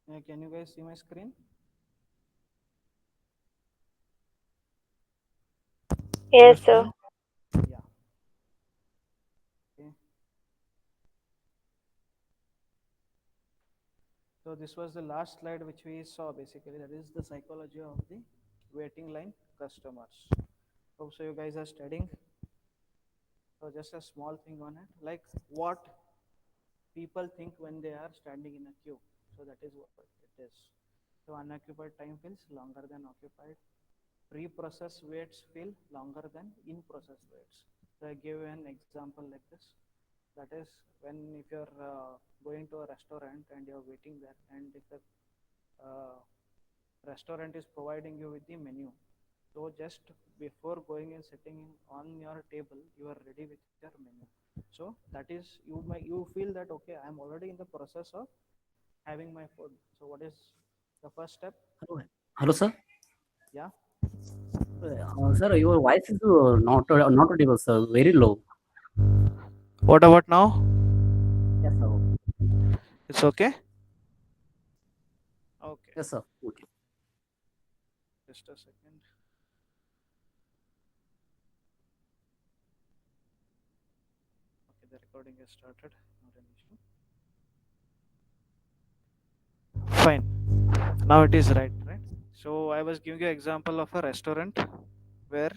Can you guys see my screen? Can you Yes, see sir. me? Yeah. Okay. So this was the last slide which we saw basically. That is the psychology of the waiting line customers. Hope so you guys are studying. So just a small thing on it, like what people think when they are standing in a queue. So that is what it is. So unoccupied time feels longer than occupied. Pre-process waits feel longer than in-process waits. So I give you an example like this. That is when if you're going to a restaurant and you're waiting there, and if the uh, restaurant is providing you with the menu, so just before going and sitting on your table, you are ready with your menu. So that is you feel that okay, I am already in the process of having my food. So what is the first step? Hello, hello, sir. Yeah. Sir, your voice is not audible, sir. Very low. What about now? Yes, sir. It's okay. Okay. Yes, sir. Okay. Just a second. Okay, the recording has started. Not an issue. Fine. Now it is right, right? So I was giving you example of a restaurant where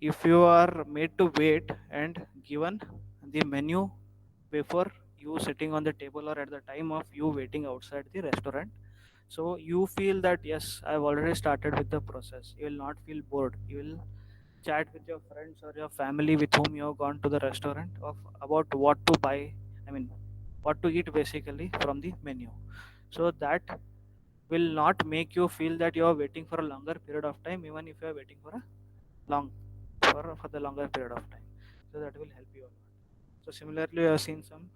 if you are made to wait and given the menu before you sitting on the table or at the time of you waiting outside the restaurant, so you feel that yes, I've already started with the process. You will not feel bored. You will chat with your friends or your family with whom you have gone to the restaurant of about what to buy, I mean what to eat basically from the menu. So that will not make you feel that you are waiting for a longer period of time, even if you are waiting for a long for the longer period of time. So that will help you a lot. So similarly, you have seen some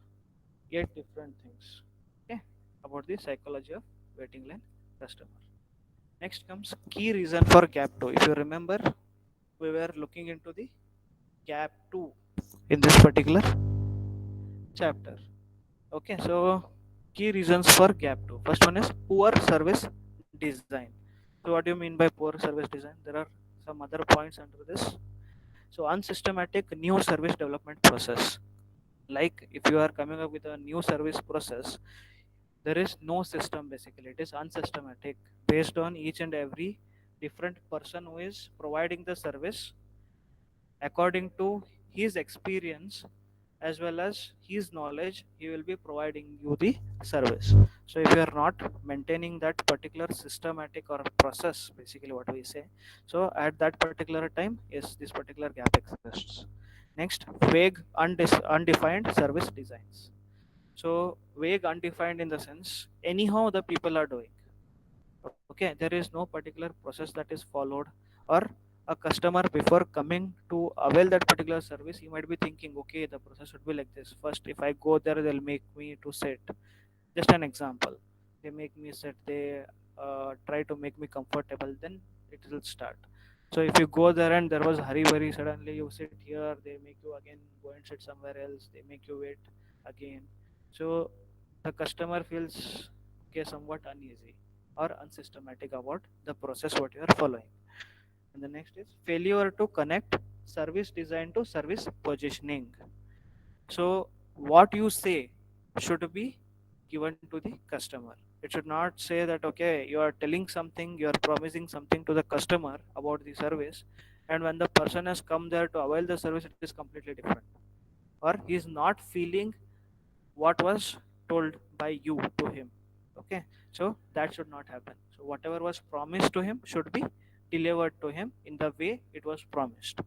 8 different things, okay, about the psychology of waiting line customer. Next comes key reason for gap 2. If you remember, we were looking into the gap 2 in this particular chapter. Okay, so key reasons for gap 2. First one is poor service design. So what do you mean by poor service design? There are some other points under this. So unsystematic new service development process. Like if you are coming up with a new service process, there is no system basically. It is unsystematic based on each and every different person who is providing the service according to his experience as well as his knowledge. He will be providing you the service. So if you are not maintaining that particular systematic or process, basically what we say, so at that particular time, yes, this particular gap exists. Next, vague undefined service designs. So vague undefined in the sense anyhow the people are doing, okay, there is no particular process that is followed, or a customer before coming to avail that particular service, he might be thinking okay, the process should be like this. First, if I go there, they'll make me to sit. Just an example, they make me sit, they try to make me comfortable, then it will start. So if you go there and there was hurry worry, suddenly you sit here, they make you again go and sit somewhere else, they make you wait again. So the customer feels okay, somewhat uneasy or unsystematic about the process what you are following. And the next is failure to connect service design to service positioning. So what you say should be given to the customer. It should not say that okay, you are telling something, you are promising something to the customer about the service, and when the person has come there to avail the service, it is completely different, or he is not feeling what was told by you to him. Okay, so that should not happen. So whatever was promised to him should be delivered to him in the way it was promised.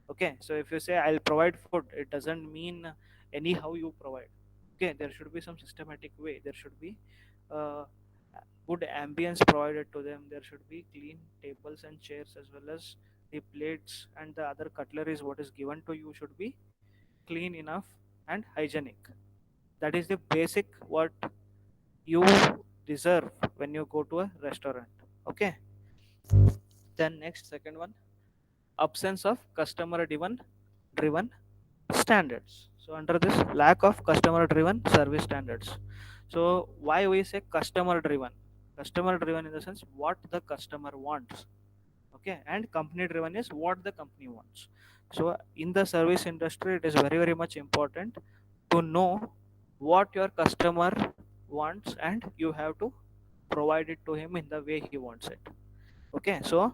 Okay, so if you say I'll provide food, it doesn't mean anyhow you provide. Okay, there should be some systematic way. There should be uh, good ambience provided to them. There should be clean tables and chairs, as well as the plates and the other cutleries what is given to you should be clean enough and hygienic. That is the basic what you deserve when you go to a restaurant. Okay, then next, second one, absence of customer driven standards. So under this, lack of customer driven service standards. So why we say customer driven? Customer driven in the sense what the customer wants. Okay, and company driven is what the company wants. So in the service industry, it is very much important to know what your customer wants, and you have to provide it to him in the way he wants it. Okay, so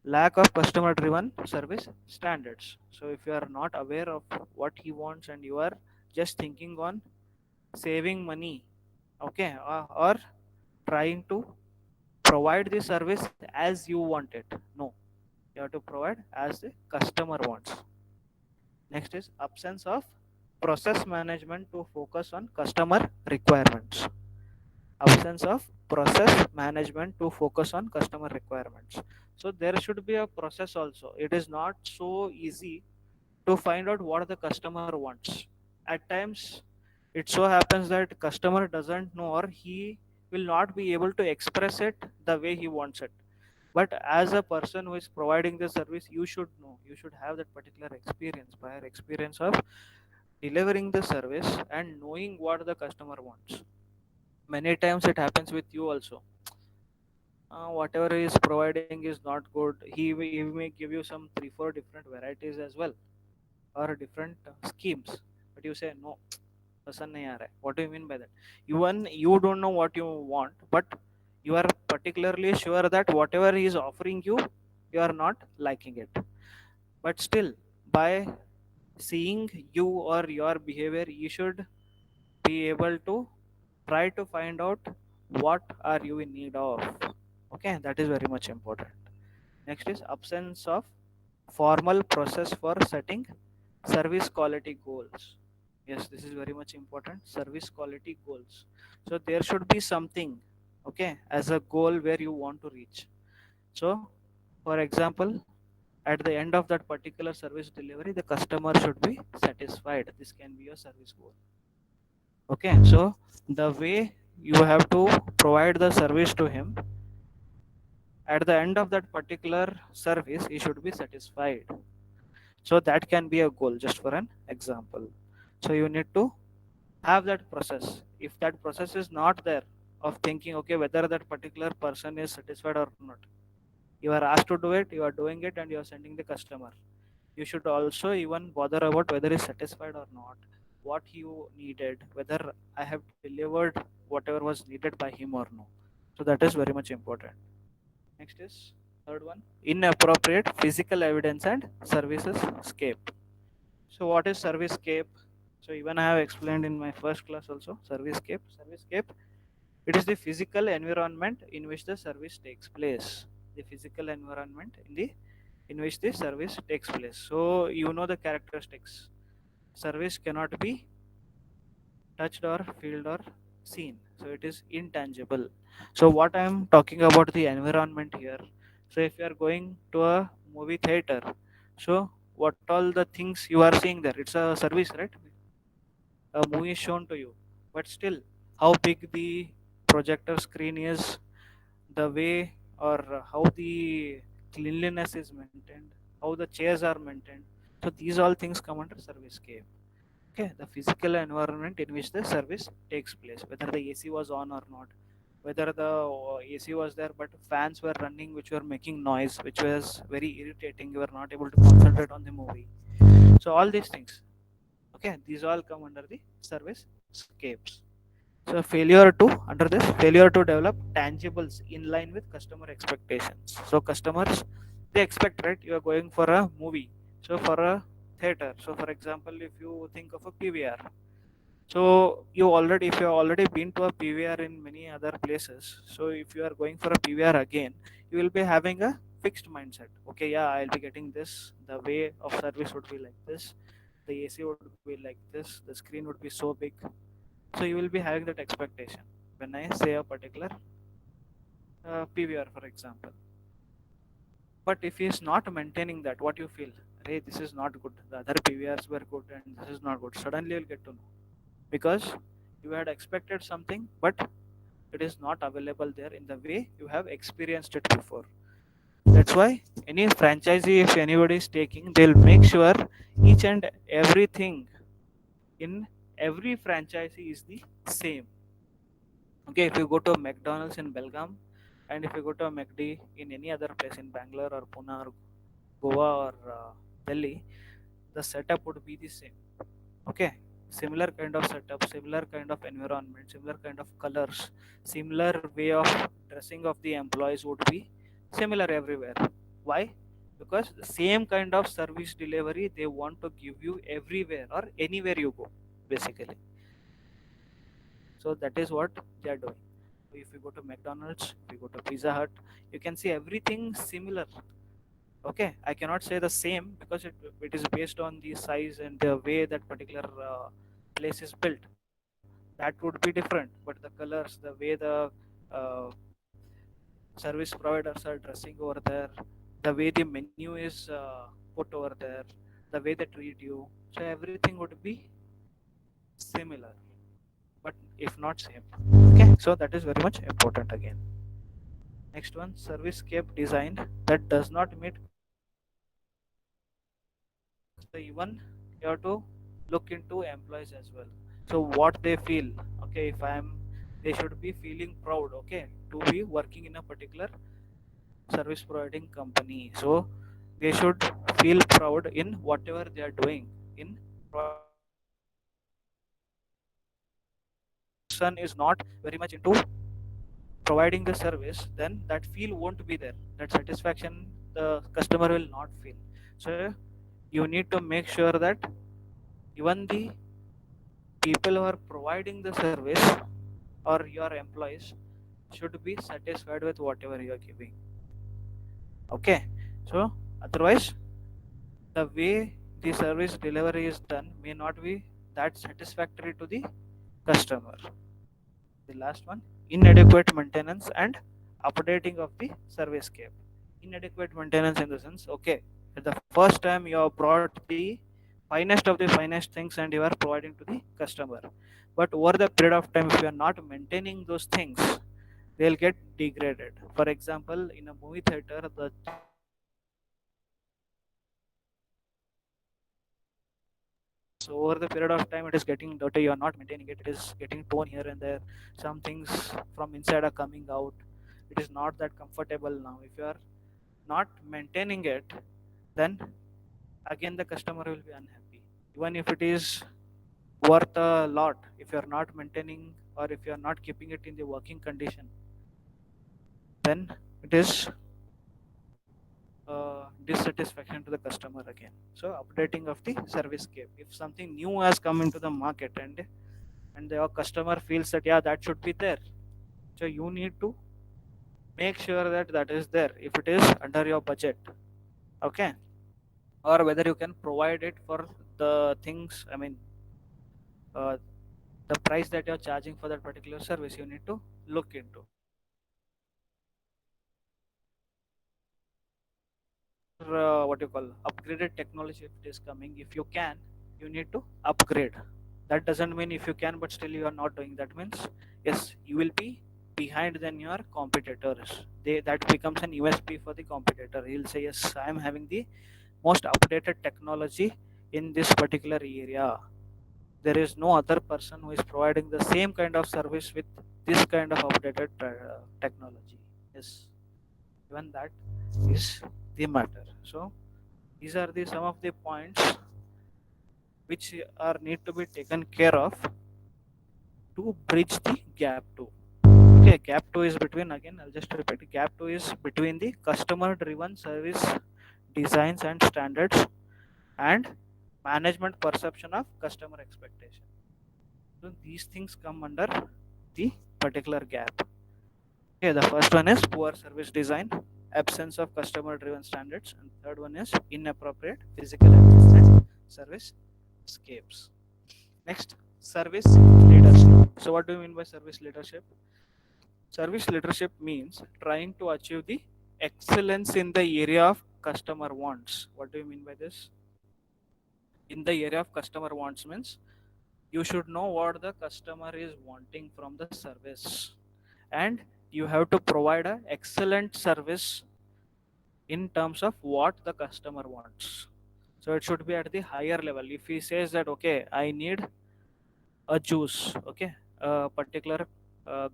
lack of customer driven service standards. So if you are not aware of what he wants and you are just thinking on saving money, okay, or trying to provide the service as you want it, no, you have to provide as the customer wants. Next is absence of process management to focus on customer requirements. Absence of process management to focus on customer requirements. So there should be a process also. It is not so easy to find out what the customer wants. At times it so happens that customer doesn't know, or he will not be able to express it the way he wants it. But as a person who is providing the service, you should know, you should have that particular experience, prior experience of delivering the service and knowing what the customer wants. Many times it happens with you also. Whatever he is providing is not good. He may give you some 3 4 different varieties as well, or different schemes, but you say no, पसंद नहीं आ रहा है. What do you mean by that? Even you don't know what you want, but you are particularly sure that whatever he is offering you, you are not liking it. But still, by seeing you or your behavior, you should be able to try to find out what are you in need of. Okay, that is very much important. Next is absence of formal process for setting service quality goals. Yes, this is very much important. Service quality goals. So there should be something, okay, as a goal where you want to reach. So for example, at the end of that particular service delivery, the customer should be satisfied. This can be your service goal. Okay, so the way you have to provide the service to him, at the end of that particular service he should be satisfied. So that can be a goal, just for an example. So you need to have that process. If that process is not there, of thinking okay whether that particular person is satisfied or not, you are asked to do it, you are doing it, and you are sending the customer, you should also even bother about whether he's satisfied or not, what you needed, whether I have delivered whatever was needed by him or no. So that is very much important. Next is third one, inappropriate physical evidence and services scape. So what is service scape? So even I have explained in my first class also. Service scape. Service scape, it is the physical environment in which the service takes place. The physical environment in which the service takes place. So you know the characteristics. Service cannot be touched or felt or seen. So it is intangible. So what I am talking about the environment here. So if you are going to a movie theater, so what all the things you are seeing there? It's a service, right? A movie is shown to you, but still, how big the projector screen is, the way or how the cleanliness is maintained, how the chairs are maintained. So these all things come under service scape. Okay, the physical environment in which the service takes place, whether the AC was on or not, whether the AC was there but fans were running which were making noise, which was very irritating, you were not able to concentrate on the movie. So all these things, okay, these all come under the service scapes. So failure to, under this, failure to develop tangibles in line with customer expectations. So customers, they expect, right, you are going for a movie, so for a theater. So for example, if you think of a PVR, so you already, if you have already been to a PVR in many other places, so if you are going for a PVR again, you will be having a fixed mindset. Okay, yeah, I'll be getting this. The way of service would be like this. The AC would be like this. The screen would be so big. So you will be having that expectation when I say a particular PVR, for example. But if he is not maintaining that, what you feel? Hey, this is not good. The other PVRs were good and this is not good. Suddenly you'll get to know, because you had expected something, but it is not available there in the way you have experienced it before. That's why any franchisee, if anybody is taking, they'll make sure each and everything in every franchisee is the same. Okay, if you go to a McDonald's in Belgaum, and if you go to a McD in any other place in Bangalore or Pune or Goa or Delhi, the setup would be the same. Okay, similar kind of setup, similar kind of environment, similar kind of colors, similar way of dressing of the employees would be similar everywhere. Why? Because the same kind of service delivery they want to give you everywhere or anywhere you go, basically. So that is what they are doing. If you go to McDonald's, if you go to Pizza Hut, you can see everything similar. Okay, I cannot say the same because it is based on the size and the way that particular place is built. That would be different, but the colors, the way the uh, service providers are dressing over there, the way the menu is put over there, the way they treat you, so everything would be similar, but if not same. Okay, so that is very much important again. Next one, service scape design that does not meet customer expectation. So even you have to look into employees as well. So what they feel, okay, if I am, they should be feeling proud, okay, to be working in a particular service providing company. So they should feel proud in whatever they are doing in providing the service. If the person is not very much into providing the service, then that feel won't be there, that satisfaction the customer will not feel. So you need to make sure that even the people who are providing the service or your employees should be satisfied with whatever you are giving. Okay, so otherwise the way the service delivery is done may not be that satisfactory to the customer. The last one, inadequate maintenance and updating of the service scape. Inadequate maintenance in the sense, okay, at the first time you have brought the finest of the finest things and you are providing to the customer, but over the period of time, if you are not maintaining those things, they'll get degraded. For example, in a movie theater, the chairs are getting so over the period of time it is getting dirty, you are not maintaining it, it is getting torn here and there, some things from inside are coming out, it is not that comfortable now. If you are not maintaining it, then again the customer will be unhappy, even if it is worth a lot. If you are not maintaining or if you are not keeping it in the working condition, then it is dissatisfaction to the customer again. So updating of the service scape, if something new has come into the market and your customer feels that yeah, that should be there, so you need to make sure that that is there if it is under your budget. Okay, or whether you can provide it for the things, I mean, uh, the price that you're charging for that particular service, you need to look into. Or what you call upgraded technology, if it is coming, if you can, you need to upgrade. That doesn't mean if you can but still you are not doing, that means yes, you will be behind than your competitors. That becomes an USP for the competitor. He'll say yes, I am having the most updated technology in this particular area. There is no other person who is providing the same kind of service with this kind of updated technology. Yes, even that is the matter. So these are the some of the points which are need to be taken care of to bridge the gap 2. Okay, gap 2 is between, again I'll just repeat, gap 2 is between the customer driven service designs and standards and management perception of customer expectation. So these things come under the particular gap. Okay, the first one is poor service design, absence of customer driven standards, and third one is inappropriate physical access and service scapes. Next, service leadership. So what do you mean by service leadership? Service leadership means trying to achieve the excellence in the area of customer wants. What do you mean by this? In the area of customer wants means you should know what the customer is wanting from the service, and you have to provide a excellent service in terms of what the customer wants. So it should be at the higher level. If he says that, okay, I need a juice, okay, a particular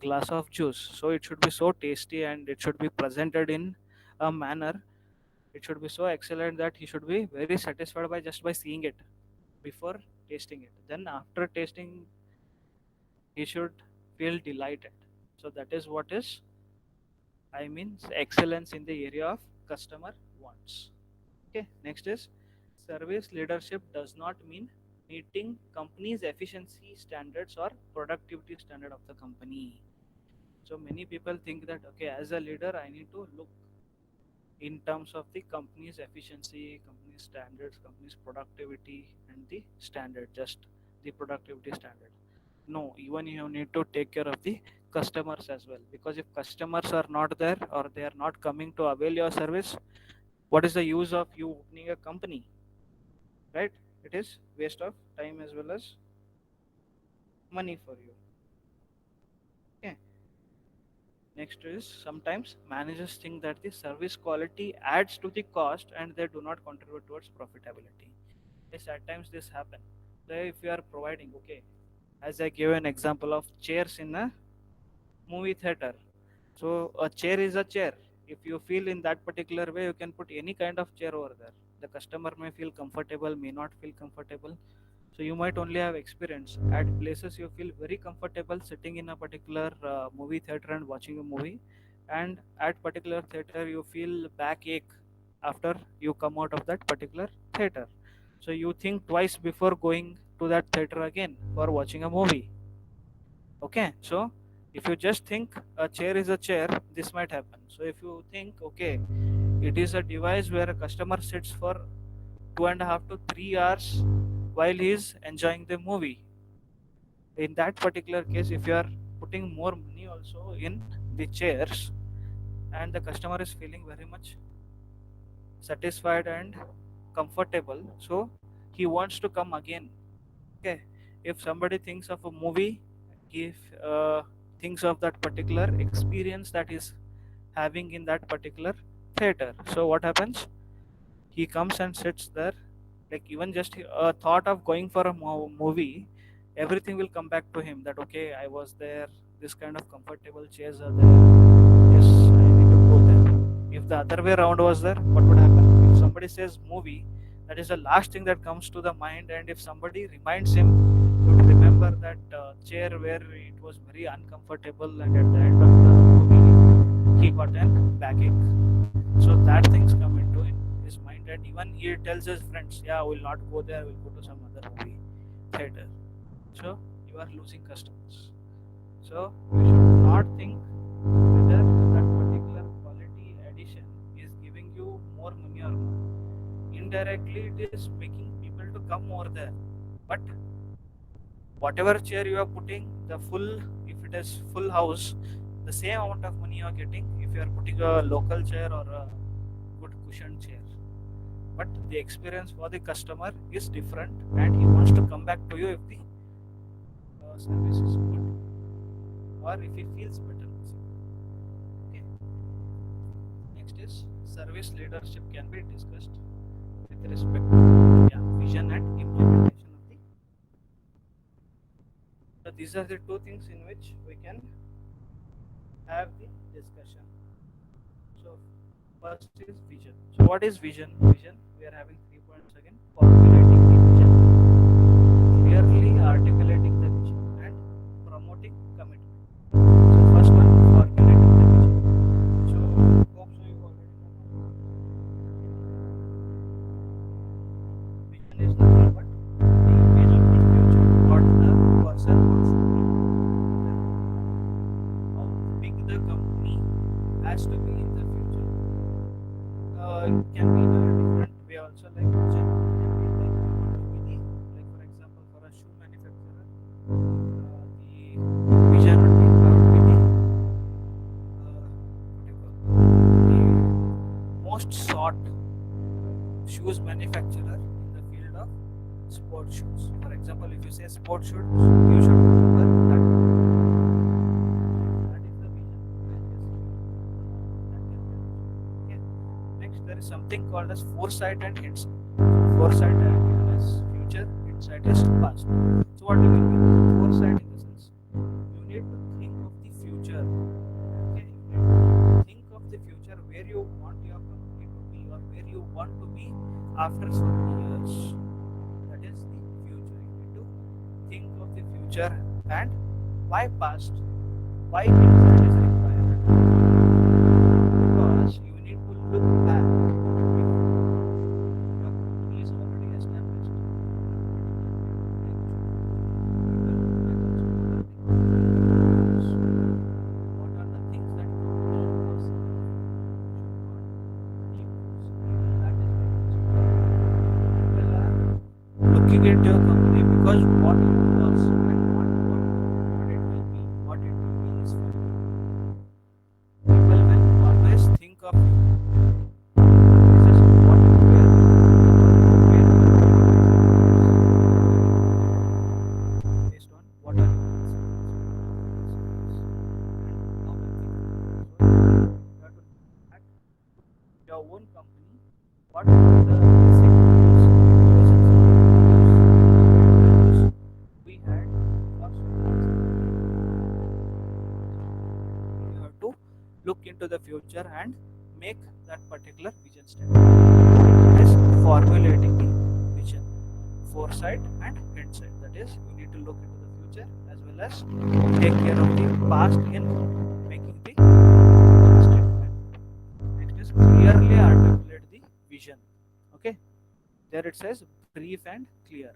glass of juice, so it should be so tasty and it should be presented in a manner, it should be so excellent that he should be very satisfied by just by seeing it before tasting it. Then after tasting, he should feel delighted. So that is what is, I mean, excellence in the area of customer wants. Okay, next is service leadership does not mean meeting company's efficiency standards or productivity standard of the company. So many people think that, okay, as a leader, I need to look in terms of the company's efficiency, company's standards, company's productivity, and the standard, just the productivity standard. No, even you need to take care of the customers as well, because if customers are not there or they are not coming to avail your service, what is the use of you opening a company, right? It is waste of time as well as money for you. Okay. Next is sometimes managers think that the service quality adds to the cost and they do not contribute towards profitability. Yes, at times this happen. So if you are providing, okay, as I gave an example of chairs in a movie theater. So a chair is a chair. If you feel in that particular way, you can put any kind of chair over there. The customer may feel comfortable, may not feel comfortable. So you might only have experience at places you feel very comfortable sitting in a particular movie theater and watching a movie, and at particular theater you feel backache after you come out of that particular theater. So you think twice before going to that theater again for watching a movie. Okay, so if you just think a chair is a chair, this might happen. So if you think, okay, it is a device where a customer sits for 2.5 to 3 hours while he is enjoying the movie, in that particular case, if you are putting more money also in the chairs and the customer is feeling very much satisfied and comfortable, so he wants to come again. Okay, if somebody thinks of a movie, if thinks of that particular experience that is having in that particular theater, so what happens, he comes and sits there. Like even just a thought of going for a movie, everything will come back to him that, okay, I was there, this kind of comfortable chairs are there, yes, I need to go there. If the other way around was there, what would happen? If somebody says movie, that is the last thing that comes to the mind, and if somebody reminds him, he would remember that chair where it was very uncomfortable and at the end of the movie he got an backache. So that things come into his mind, and even he tells his friends, yeah, we'll not go there, we'll go to some other movie theater. So you are losing customers. So you should not think whether that particular quality addition is giving you more money or not. Indirectly, it is making people to come over there. But whatever chair you are putting, the full, if it is full house, the same amount of money you are getting if you are putting a local chair or a good cushioned chair. But the experience for the customer is different, and he wants to come back to you if the service is good or if he feels better. Okay. Next is service leadership can be discussed with respect to, yeah, vision and implementation of the. So these are the two things in which we can have the discussion. So first is vision. So what is vision? Vision, we are having 3 points again. Formulating the vision, clearly articulating the vision, and promoting commitment. So first one, formulating the vision. So hope so you already know. Vision is nothing but the image of the future, what the person wants to be, how big the company has to be in the future. It can be in a different way also, like vision can be like I want to be the, like for example, for a shoe manufacturer, the vision would be I would be the what do you call, the most sought shoes manufacturer in the field of sports shoes. For example, if you say sports shoes, you should remember that. That is the vision. That can be the vision. Okay. Next, something called as foresight and hindsight. So foresight given as future, hindsight is past. So what do you mean by foresight in the sense? You need to think of the future. Okay, you need to think of the future where you want your company to be or where you want to be after so many years. That is the future. You need to think of the future and why past? Why hindsight is required? Because you need to look back if your company is already established in a particular age. What are the things that company or should not leave? People are looking at your company because what it was and not what it will be. What it will be is for you. People will always think of you. This is what you wear, based on what are your and how will people. So you have to look at your own company. What are the basic values, we had for so you have to look into the future and make that particular vision statement. It is formulating the vision, foresight and hindsight. That is, you need to look into the future as well as take care of the past in making the statement. Next is clearly articulate the vision. Okay, there it says brief and clear.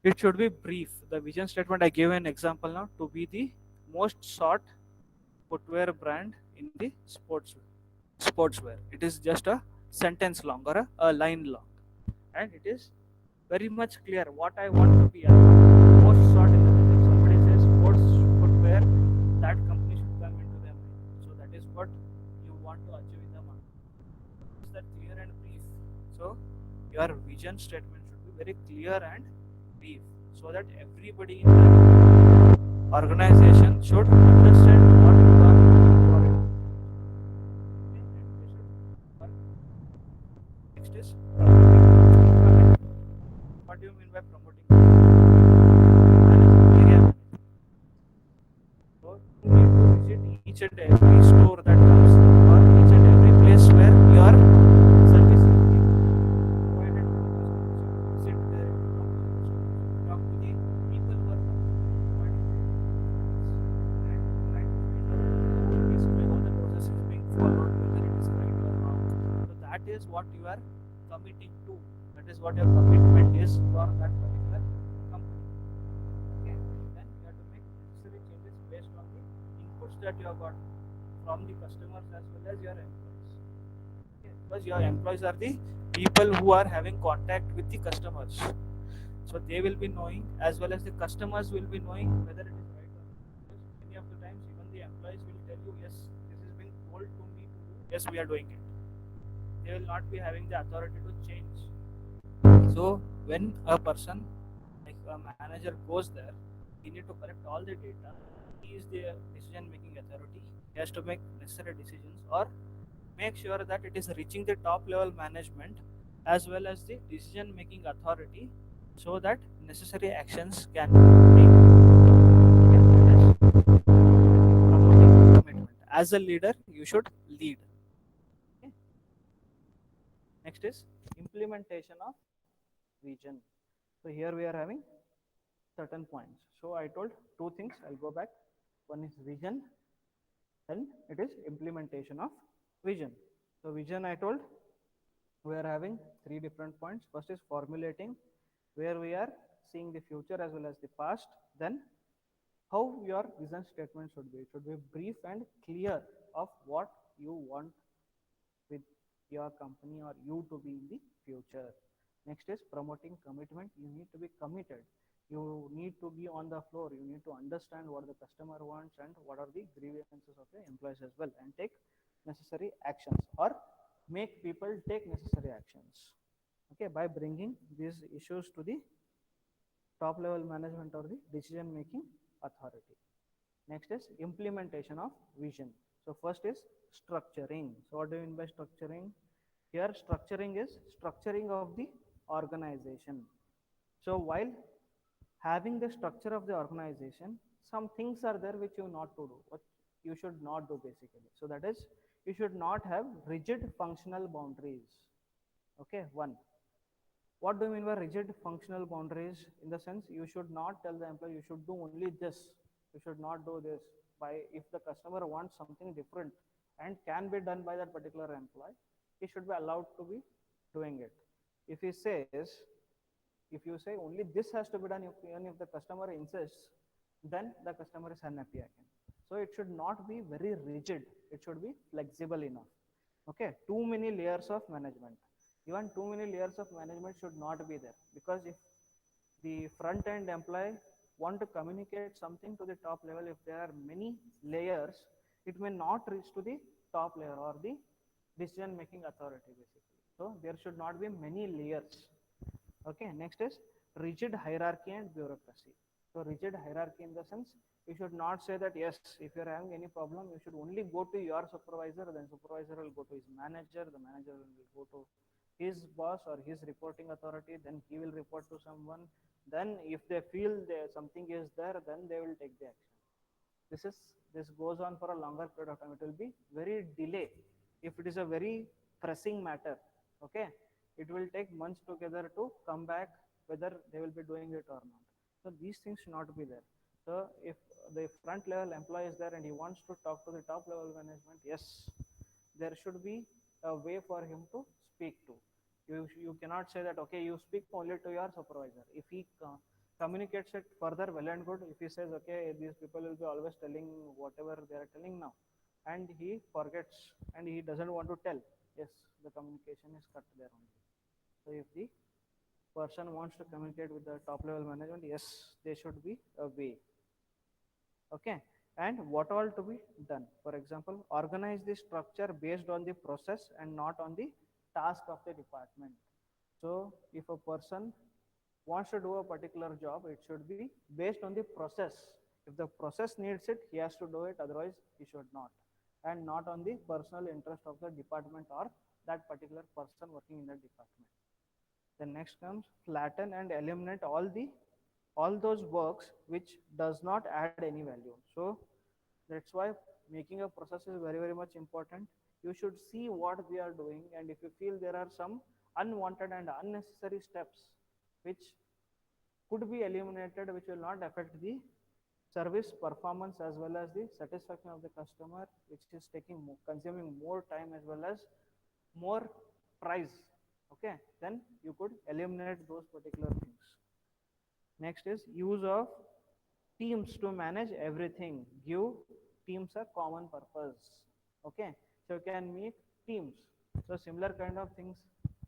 It should be brief. The vision statement I gave an example now to be the most sought footwear brand in the sportswear. It is just a sentence long or a line long, and it is very much clear what I want to be. Most sought in the if somebody says sports footwear, that company should come into their mind. So that is what you want to achieve in the market. Is that clear and brief? So your vision statement should be very clear and brief, so that everybody in that organization should understand what you are looking for it. Okay, and they should work. Next is promoting. What do you mean by promoting? Manager, area manager. So you need to visit each and every store that comes or each and every place where your service is being provided to the customers. Visit there, talk to the people who are providing the service and try to find out basically how the process is being followed, whether it is right or wrong. So that is what you are committing to. That is what your commitment is for that particular company. Okay, then you have to make necessary changes based on the inputs that you have got from the customers as well as your employees. Okay, because your employees are the people who are having contact with the customers, so they will be knowing as well as the customers will be knowing whether it is right or not. Because many of the times even the employees will tell you, yes, this is being told to me to do, yes, we are doing it. They will not be having the authority to change. So when a person like a manager goes there, he need to collect all the data. He is the decision making authority. He has to make necessary decisions or make sure that it is reaching the top level management as well as the decision making authority, so that necessary actions can be taken. Okay, that is promoting commitment. As a leader, you should lead. Okay. Next is implementation of vision. So here we are having certain points. So I told two things. I'll go back. One is vision, then it is implementation of vision. So vision I told we are having three different points. First is formulating, where we are seeing the future as well as the past. Then how your vision statement should be. It should be brief and clear of what you want with your company or you to be in the future. Next is promoting commitment. You need to be committed. You need to be on the floor. You need to understand what the customer wants and what are the grievances of the employees as well, and take necessary actions or make people take necessary actions. Okay, by bringing these issues to the top level management or the decision making authority. Next is implementation of vision. So first is structuring. So what do you mean by structuring? Here structuring is structuring of the organization. So while having the structure of the organization, some things are there which you not to do, what you should not do basically. So that is, you should not have rigid functional boundaries. Okay, one. What do you mean by rigid functional boundaries? In the sense, you should not tell the employee you should do only this, you should not do this. By if the customer wants something different and can be done by that particular employee, he should be allowed to be doing it. If he says, if you say only this has to be done, if, even if the customer insists, then the customer is unhappy again. So it should not be very rigid, it should be flexible enough. Okay, too many layers of management, even too many layers of management should not be there, because if the front end employee want to communicate something to the top level, if there are many layers, it may not reach to the top layer or the decision making authority basically. So there should not be many layers. Okay, next is rigid hierarchy and bureaucracy. So rigid hierarchy in the sense, you should not say that yes, if you're having any problem, you should only go to your supervisor, then supervisor will go to his manager, the manager will go to his boss or his reporting authority, then he will report to someone, then if they feel there something is there, then they will take the action. This goes on for a longer period of time, it will be very delay. If it is a very pressing matter, okay, it will take months together to come back whether they will be doing it or not. So these things should not be there. So if the front level employee is there and he wants to talk to the top level management, yes, there should be a way for him to speak to you. Cannot say that okay, you speak only to your supervisor. If he communicates it further, well and good. If he says okay, these people will be always telling whatever they are telling now, and he forgets and he doesn't want to tell, yes, the communication is cut there only. So if the person wants to communicate with the top level management, yes, there should be a way. Okay, and what all to be done? For example, organize the structure based on the process and not on the task of the department. So if a person wants to do a particular job, it should be based on the process. If the process needs it, he has to do it, otherwise he should not, and not on the personal interest of the department or that particular person working in that department. Then next comes flatten and eliminate all those works which does not add any value. So that's why making a process is very very much important. You should see what we are doing, and if you feel there are some unwanted and unnecessary steps which could be eliminated, which will not affect the service performance as well as the satisfaction of the customer, which is taking consuming more time as well as more price, okay, then you could eliminate those particular things. Next is use of teams to manage everything. Give teams a common purpose. Okay, so you can make teams. So similar kind of things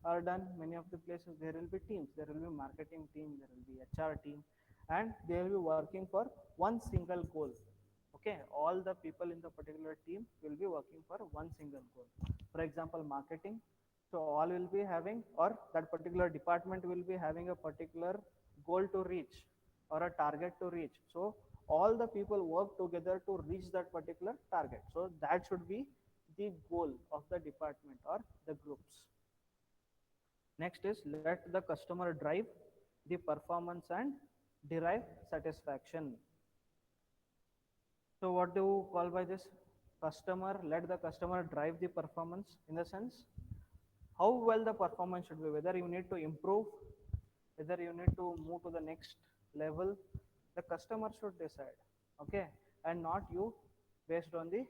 are done many of the places. There will be teams. There will be marketing team. There will be HR team, and they will be working for one single goal. Okay, all the people in the particular team will be working for one single goal. For example, marketing. So all will be having, or that particular department will be having a particular goal to reach or a target to reach. So all the people work together to reach that particular target. So that should be the goal of the department or the groups. Next is let the customer drive the performance and derive satisfaction. So what do you call by this? Customer, let the customer drive the performance, in the sense how well the performance should be, whether you need to improve, whether you need to move to the next level, the customer should decide. Okay, and not you, based on the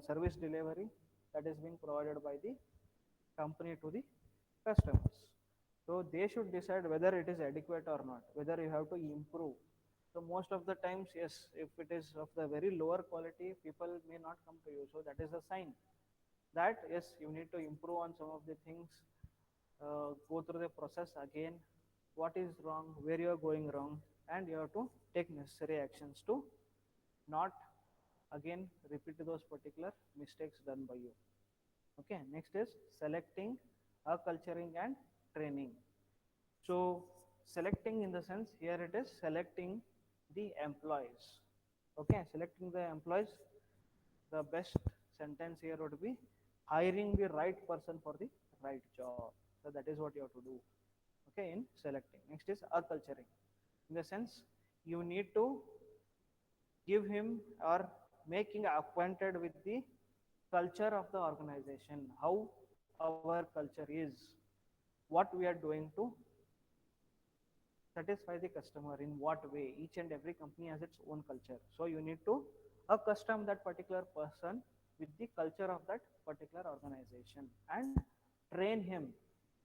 service delivery that is being provided by the company to the customers. So they should decide whether it is adequate or not, whether you have to improve. So most of the times, yes, if it is of the very lower quality, people may not come to you. So that is a sign that yes, you need to improve on some of the things, go through the process again, what is wrong, where you are going wrong, and you have to take necessary actions to not again repeat those particular mistakes done by you. Okay, next is selecting, culturing and training. So selecting, in the sense, here it is selecting the employees. Okay, selecting the employees, the best sentence here would be hiring the right person for the right job. So that is what you have to do, okay, in selecting. Next is acculturing. In the sense, you need to give him or making acquainted with the culture of the organization, how our culture is, what we are doing to satisfy the customer, in what way. Each and every company has its own culture, so you need to accustom that particular person with the culture of that particular organization and train him.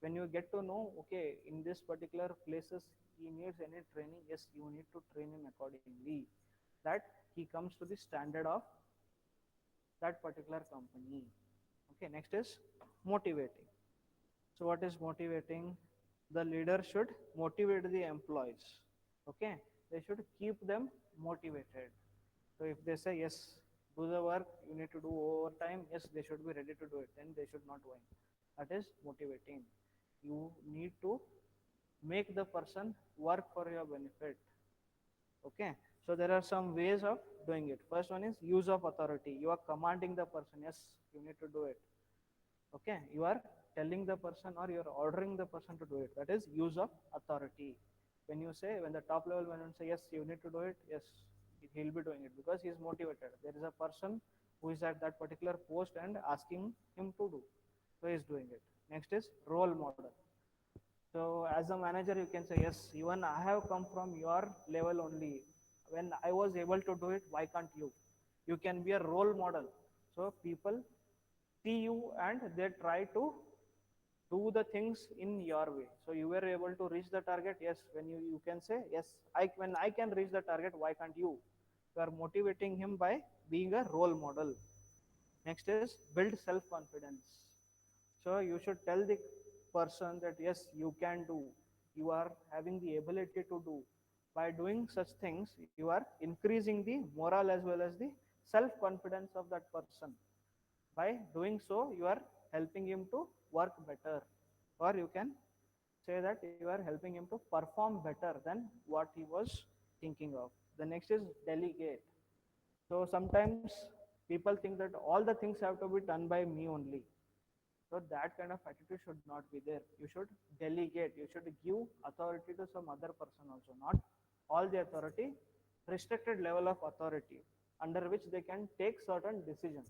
When you get to know, okay, in this particular places he needs any training, yes, you need to train him accordingly, that he comes to the standard of that particular company. Okay, next is motivating. So what is motivating? The leader should motivate the employees. Okay, they should keep them motivated. So if they say yes, do the work, you need to do overtime, yes, they should be ready to do it. Then they should not whine. That is motivating. You need to make the person work for your benefit. Okay, so there are some ways of doing it. First one is use of authority. You are commanding the person, yes, you need to do it. Okay, you are telling the person or you are ordering the person to do it. That is use of authority. When you say, when the top level manager say yes, you need to do it, yes, he'll be doing it because he is motivated. There is a person who is at that particular post and asking him to do, so he is doing it. Next is role model. So as a manager you can say, yes, even I have come from your level only, when I was able to do it, why can't you? You can be a role model, so people see you and they try to do the things in your way. So you were able to reach the target, yes, when you can say yes, when I can reach the target, why can't you? You are motivating him by being a role model. Next is build self confidence. So you should tell the person that yes, you can do, you are having the ability to do. By doing such things, you are increasing the morale as well as the self confidence of that person. By doing so, you are helping him to work better, or you can say that you are helping him to perform better than what he was thinking of. The next is delegate. So sometimes people think that all the things have to be done by me only. So that kind of attitude should not be there. You should delegate. You should give authority to some other person also, not all the authority, restricted level of authority under which they can take certain decisions.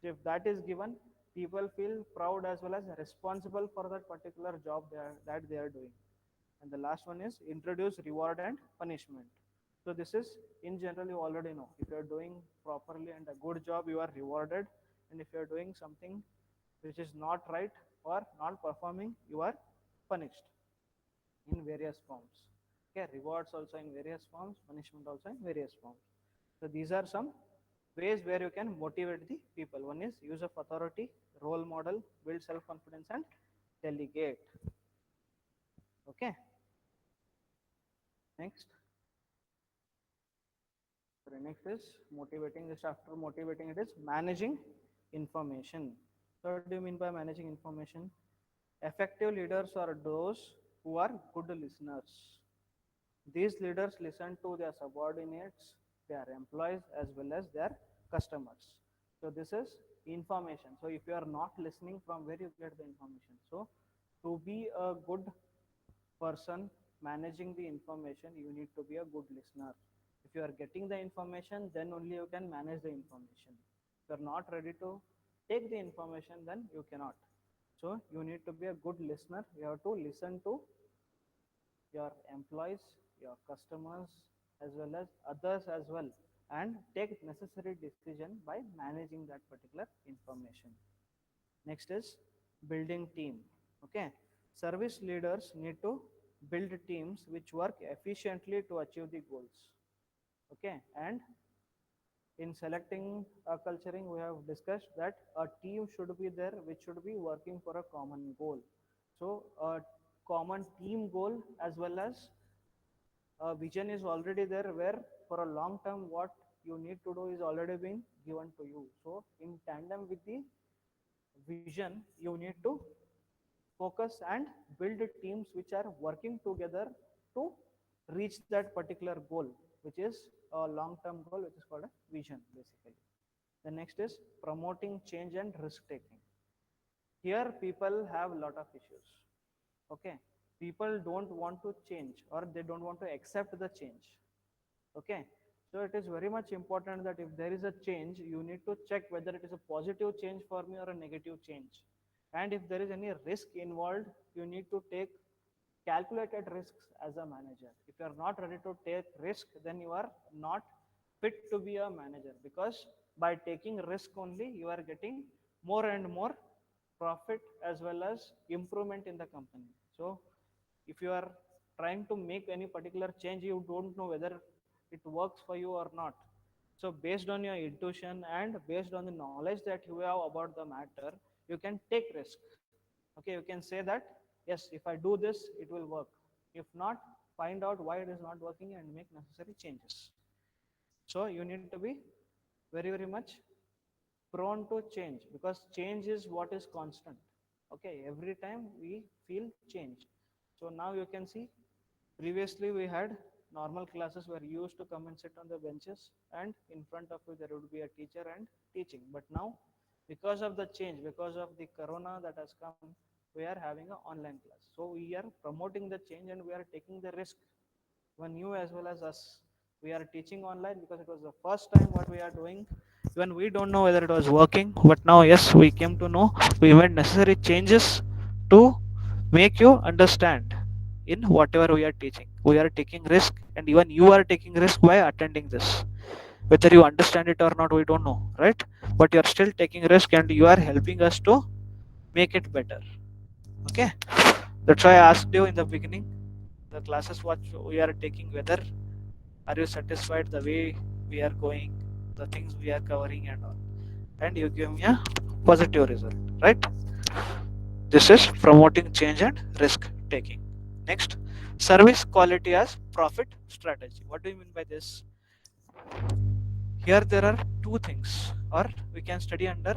So if that is given, people feel proud as well as responsible for that particular job that they are doing. And the last one is introduce reward and punishment. So this is in general, you already know. If you are doing properly and a good job, you are rewarded. And if you are doing something which is not right or not performing, you are punished in various forms. Okay, rewards also in various forms, punishment also in various forms. So these are some ways where you can motivate the people. One is use of authority, role model, build self confidence, and delegate. Okay, next. Sorry, next is motivating. Just after motivating, it is managing information. So what do you mean by managing information? Effective leaders are those who are good listeners. These leaders listen to their subordinates, their employees, as well as their customers. So this is information. So if you are not listening, from where you get the information? So to be a good person managing the information, you need to be a good listener. If you are getting the information, then only you can manage the information. If you are not ready to take the information, then you cannot. So you need to be a good listener. You have to listen to your employees, your customers, as well as others as well, and take necessary decision by managing that particular information. Next is building team. Okay, service leaders need to build teams which work efficiently to achieve the goals. Okay, and in selecting culturing, we have discussed that a team should be there which should be working for a common goal. So a common team goal as well as vision is already there, where for a long term what you need to do is already been given to you. So in tandem with the vision, you need to focus and build teams which are working together to reach that particular goal, which is a long term goal, which is called a vision basically. The next is promoting change and risk taking. Here people have a lot of issues. Okay, people don't want to change, or they don't want to accept the change. Okay, so it is very much important that if there is a change, you need to check whether it is a positive change for me or a negative change. And if there is any risk involved, you need to take calculated risks as a manager. If you are not ready to take risk, then you are not fit to be a manager, because by taking risk only you are getting more and more profit as well as improvement in the company. So if you are trying to make any particular change, you don't know whether it works for you or not. So based on your intuition and based on the knowledge that you have about the matter, you can take risk. Okay, you can say that yes, if I do this it will work. If not, find out why it is not working and make necessary changes. So you need to be very much prone to change, because change is what is constant. Okay, every time we feel change. So now you can see, previously we had normal classes where you used to come and sit on the benches, and in front of you there would be a teacher and teaching. But now, because of the change, because of the corona that has come, we are having an online class. So we are promoting the change and we are taking the risk, even you as well as us. We are teaching online because it was the first time what we are doing. Even we don't know whether it was working, but now yes, we came to know. We made necessary changes to make you understand in whatever we are teaching. We are taking risk, and even you are taking risk by attending this. Whether you understand it or not, we don't know, right? But you are still taking risk and you are helping us to make it better. Okay, that's why I asked you in the beginning, the classes what we are taking, whether are you satisfied the way we are going, the things we are covering and all, and you give me a positive result, right? This is promoting change and risk taking. Next, service quality as profit strategy. What do you mean by this? Here there are two things, or we can study under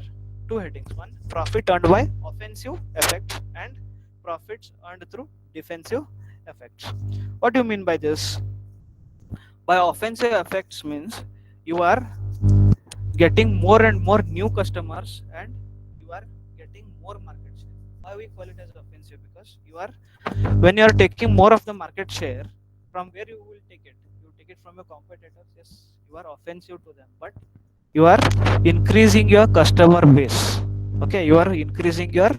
two headings. One, profit earned by offensive effects, and profits earned through defensive effects. What do you mean by this? By offensive effects means you are getting more and more new customers and you are getting more market share. Why we call it as offensive? Because you are, when you are taking more of the market share, from where you will take it? You take it from your competitors. Yes, you are offensive to them, but you are increasing your customer base. Okay, you are increasing your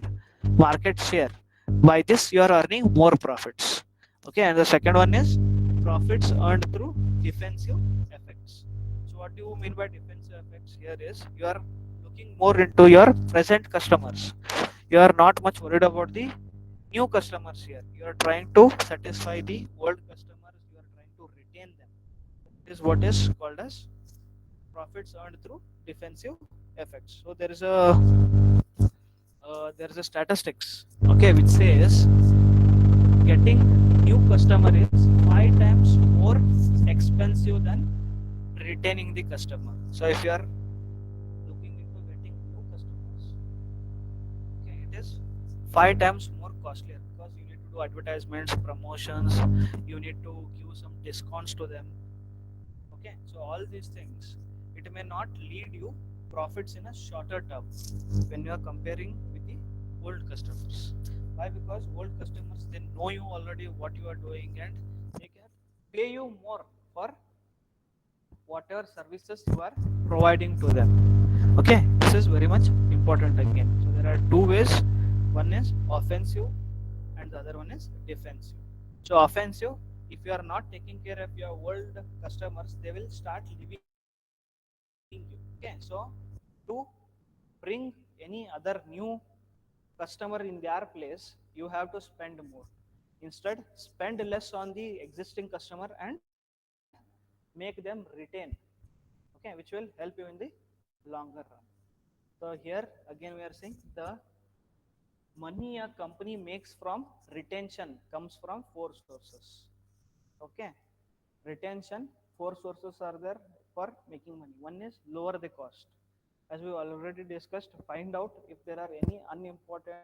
market share. By this you are earning more profits. Okay, and the second one is profits earned through defensive effects. So what do you mean by defensive effects? Here is you are looking more into your present customers. You are not much worried about the new customers. Here you are trying to satisfy the old customers. You are trying to retain them. This is what is called as profits earned through defensive effects. So there is a statistics, okay, which says getting new customer is 5 times more expensive than retaining the customer. So if you are looking into getting new customers, okay, it is 5 times more costlier, because you need to do advertisements, promotions, you need to give some discounts to them. Okay, so all these things, it may not lead you profits in a shorter term when you are comparing with the old customers. Why? Because old customers, they know you already what you are doing, and they can pay you more for whatever services you are providing to them. Okay, this is very much important again. So there are two ways. One is offensive and the other one is defensive. So offensive, if you are not taking care of your old customers, they will start leaving you. Okay, so to bring any other new customer in their place, you have to spend more. Instead, spend less on the existing customer and make them retain. Okay, which will help you in the longer run. So here again we are saying the money a company makes from retention comes from four sources. Okay, retention, four sources are there for making money. One is lower the cost. As we already discussed, find out if there are any unimportant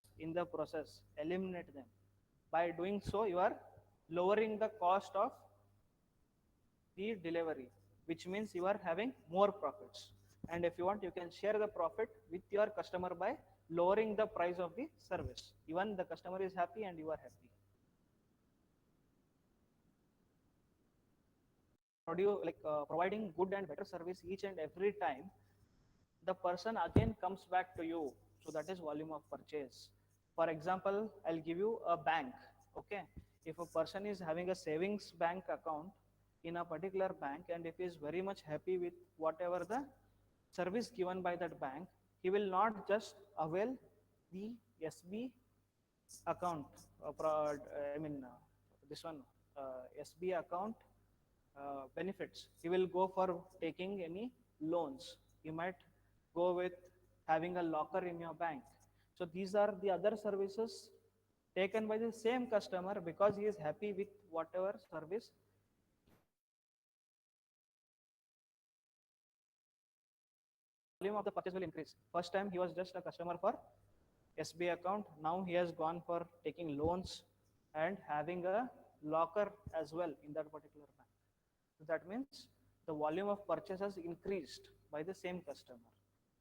steps in the process, eliminate them. By doing so, you are lowering the cost of the delivery, which means you are having more profits. And if you want, you can share the profit with your customer by lowering the price of the service. Even the customer is happy and you are happy. Providing good and better service each and every time, the person again comes back to you. So that is volume of purchase. For example, I'll give you a bank. Okay, if a person is having a savings bank account in a particular bank, and if he is very much happy with whatever the service given by that bank, he will not just avail the SB account, I mean, this one, SB account benefits. He will go for taking any loans. He might go with having a locker in your bank. So these are the other services taken by the same customer because he is happy with whatever service he is getting. So the volume of the purchase will increase. First time he was just a customer for SB account. Now he has gone for taking loans and having a locker as well in that particular bank. So that means the volume of purchases increased by the same customer.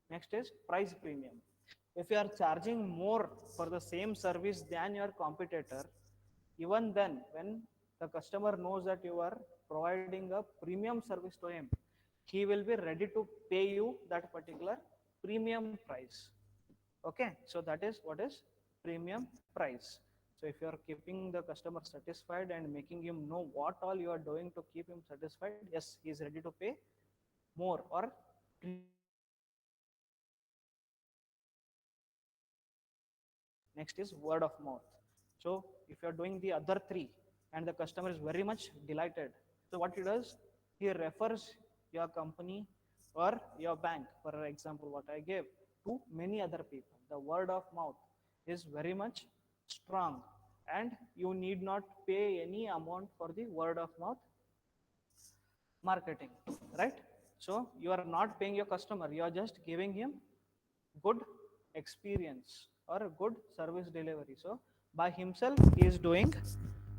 Next is price premium. If you are charging more for the same service than your competitor, even then, when the customer knows that you are providing a premium service to him, he will be ready to pay you that particular premium price. Okay, so that is what is premium price. So if you are keeping the customer satisfied and making him know what all you are doing to keep him satisfied, yes, he is ready to pay more or premium price. Next is word of mouth. So if you are doing the other three and the customer is very much delighted, so what he does, he refers your company or your bank, for example, what I gave, to many other people. The word of mouth is very much strong, and you need not pay any amount for the word of mouth marketing, right? So you are not paying your customer, you are just giving him good experience or a good service delivery. So by himself he is doing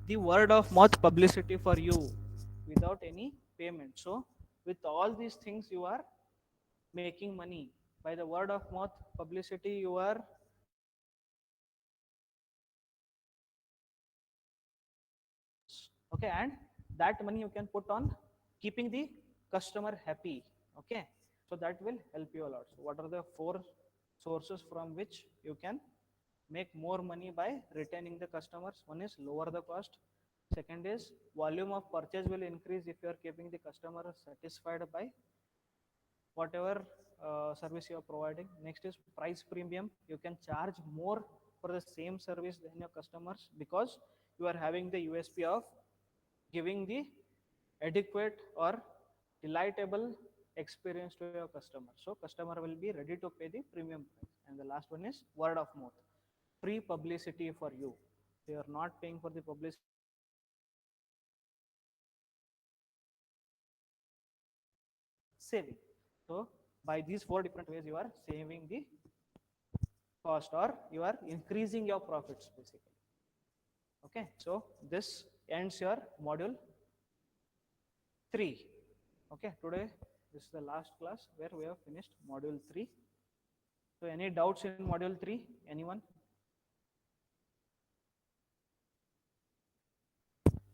the word of mouth publicity for you without any payment. So with all these things you are making money. By the word of mouth publicity you are okay, and that money you can put on keeping the customer happy. Okay, so that will help you a lot. So what are the four sources from which you can make more money by retaining the customers? One is lower the cost. Second is volume of purchase will increase if you are keeping the customer satisfied by whatever service you are providing. Next is price premium. You can charge more for the same service than your customers because you are having the USP of giving the adequate or delightable experience to your customer. So customer will be ready to pay the premium price. And the last one is word of mouth. Free publicity for you. So you are not paying for the publicity, you are saving. So by these four different ways you are saving the cost or you are increasing your profits basically. Okay, so this ends your module 3. Okay, today this is the last class where we have finished module 3. So any doubts in module 3? Anyone?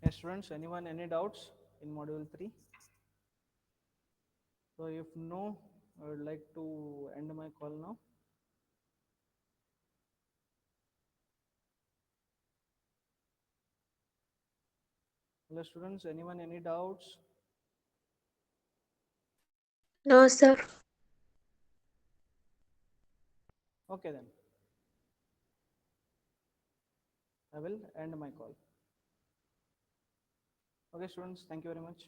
Yes, students, anyone any doubts in module 3? So if no, I would like to end my call now. Hello students, anyone any doubts? No, sir. Okay then, I will end my call. Okay students, thank you very much.